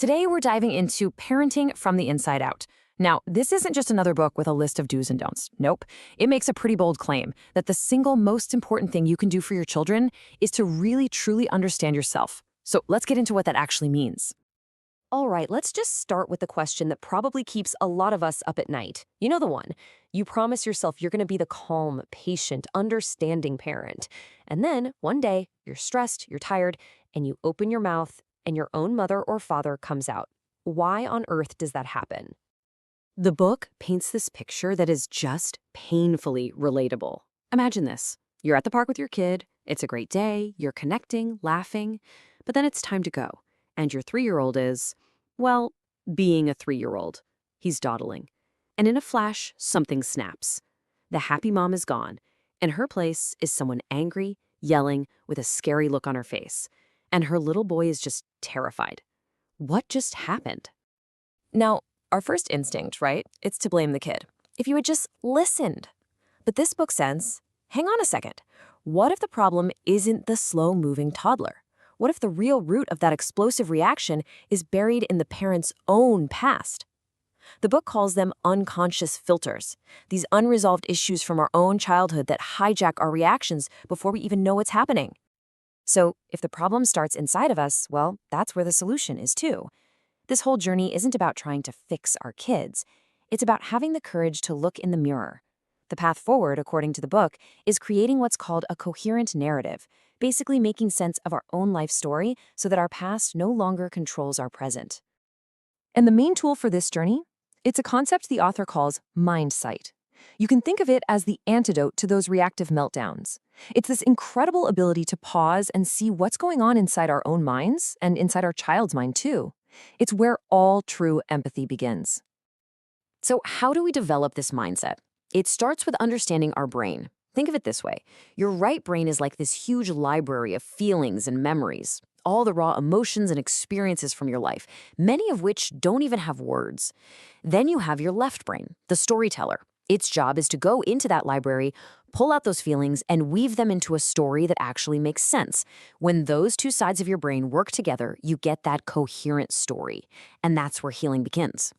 Today, we're diving into parenting from the inside out. Now, this isn't just another book with a list of do's and don'ts. Nope. It makes a pretty bold claim that the single most important thing you can do for your children is to really, truly understand yourself. So let's get into what that actually means. All right, let's just start with the question that probably keeps a lot of us up at night. You know the one. You promise yourself you're going to be the calm, patient, understanding parent. And then one day, you're stressed, you're tired, and you open your mouth and your own mother or father comes out. Why on earth does that happen? The book paints this picture that is just painfully relatable. Imagine this. You're at the park with your kid. It's a great day. You're connecting, laughing. But then it's time to go. And your 3-year-old is, well, being a 3-year-old. He's dawdling. And in a flash, something snaps. The happy mom is gone. In her place is someone angry, yelling, with a scary look on her face. And her little boy is just terrified. What just happened? Now, our first instinct, right? It's to blame the kid. If you had just listened. But this book says, hang on a second. What if the problem isn't the slow-moving toddler? What if the real root of that explosive reaction is buried in the parent's own past? The book calls them unconscious filters, these unresolved issues from our own childhood that hijack our reactions before we even know what's happening. So if the problem starts inside of us, well, that's where the solution is too. This whole journey isn't about trying to fix our kids. It's about having the courage to look in the mirror. The path forward, according to the book, is creating what's called a coherent narrative, basically making sense of our own life story so that our past no longer controls our present. And the main tool for this journey? It's a concept the author calls mindsight. You can think of it as the antidote to those reactive meltdowns. It's this incredible ability to pause and see what's going on inside our own minds and inside our child's mind too. It's where all true empathy begins. So how do we develop this mindset? It starts with understanding our brain. Think of it this way. Your right brain is like this huge library of feelings and memories, all the raw emotions and experiences from your life, many of which don't even have words. Then you have your left brain, the storyteller. Its job is to go into that library, pull out those feelings, and weave them into a story that actually makes sense. When those two sides of your brain work together, you get that coherent story. And that's where healing begins.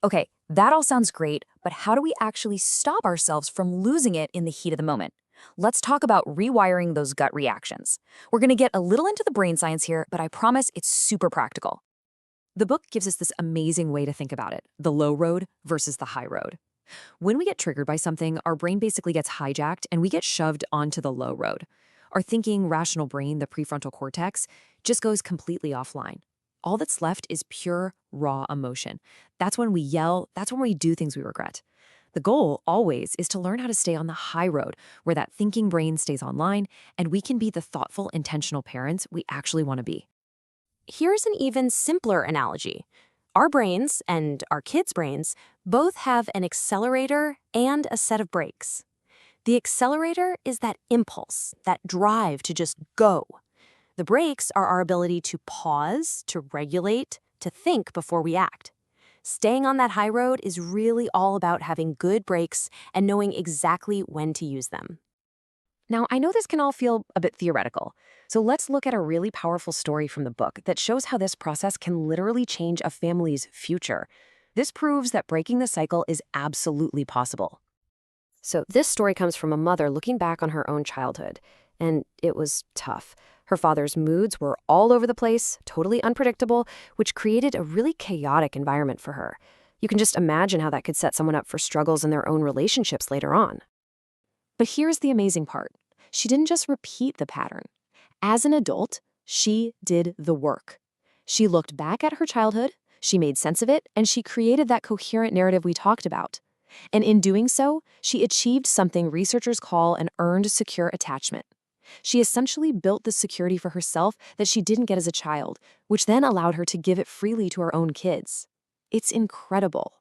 Okay, that all sounds great, but how do we actually stop ourselves from losing it in the heat of the moment? Let's talk about rewiring those gut reactions. We're going to get a little into the brain science here, but I promise it's super practical. The book gives us this amazing way to think about it, the low road versus the high road. When we get triggered by something, our brain basically gets hijacked and we get shoved onto the low road. Our thinking, rational brain, the prefrontal cortex, just goes completely offline. All that's left is pure, raw emotion. That's when we yell, that's when we do things we regret. The goal, always, is to learn how to stay on the high road, where that thinking brain stays online, and we can be the thoughtful, intentional parents we actually want to be. Here's an even simpler analogy. Our brains, and our kids' brains, both have an accelerator and a set of brakes. The accelerator is that impulse, that drive to just go. The brakes are our ability to pause, to regulate, to think before we act. Staying on that high road is really all about having good brakes and knowing exactly when to use them. Now, I know this can all feel a bit theoretical, so let's look at a really powerful story from the book that shows how this process can literally change a family's future. This proves that breaking the cycle is absolutely possible. So this story comes from a mother looking back on her own childhood, and it was tough. Her father's moods were all over the place, totally unpredictable, which created a really chaotic environment for her. You can just imagine how that could set someone up for struggles in their own relationships later on. But here's the amazing part. She didn't just repeat the pattern. As an adult, she did the work. She looked back at her childhood, she made sense of it, and she created that coherent narrative we talked about. And in doing so, she achieved something researchers call an earned secure attachment. She essentially built the security for herself that she didn't get as a child, which then allowed her to give it freely to her own kids. It's incredible.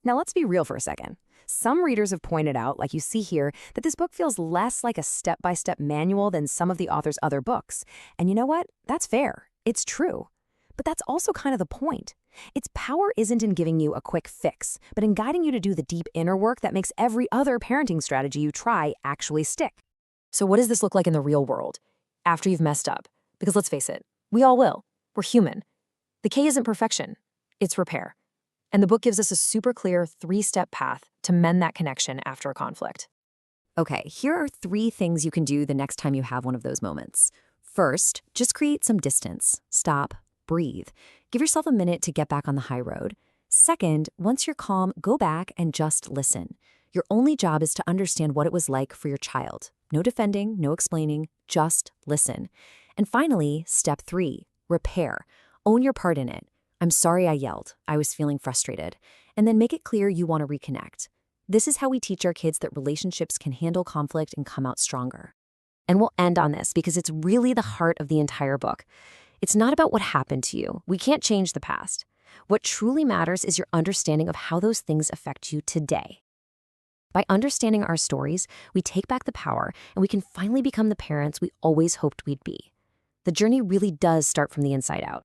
Now let's be real for a second. Some readers have pointed out, like you see here, that this book feels less like a step-by-step manual than some of the author's other books. And you know what? That's fair. It's true. But that's also kind of the point. Its power isn't in giving you a quick fix, but in guiding you to do the deep inner work that makes every other parenting strategy you try actually stick. So what does this look like in the real world? After you've messed up? Because let's face it, we all will. We're human. The K isn't perfection, it's repair. And the book gives us a super clear 3-step path to mend that connection after a conflict. Okay, here are 3 things you can do the next time you have one of those moments. First, just create some distance. Stop, breathe. Give yourself a minute to get back on the high road. Second, once you're calm, go back and just listen. Your only job is to understand what it was like for your child. No defending, no explaining, just listen. And finally, step 3, repair. Own your part in it. I'm sorry I yelled. I was feeling frustrated. And then make it clear you want to reconnect. This is how we teach our kids that relationships can handle conflict and come out stronger. And we'll end on this because it's really the heart of the entire book. It's not about what happened to you. We can't change the past. What truly matters is your understanding of how those things affect you today. By understanding our stories, we take back the power and we can finally become the parents we always hoped we'd be. The journey really does start from the inside out.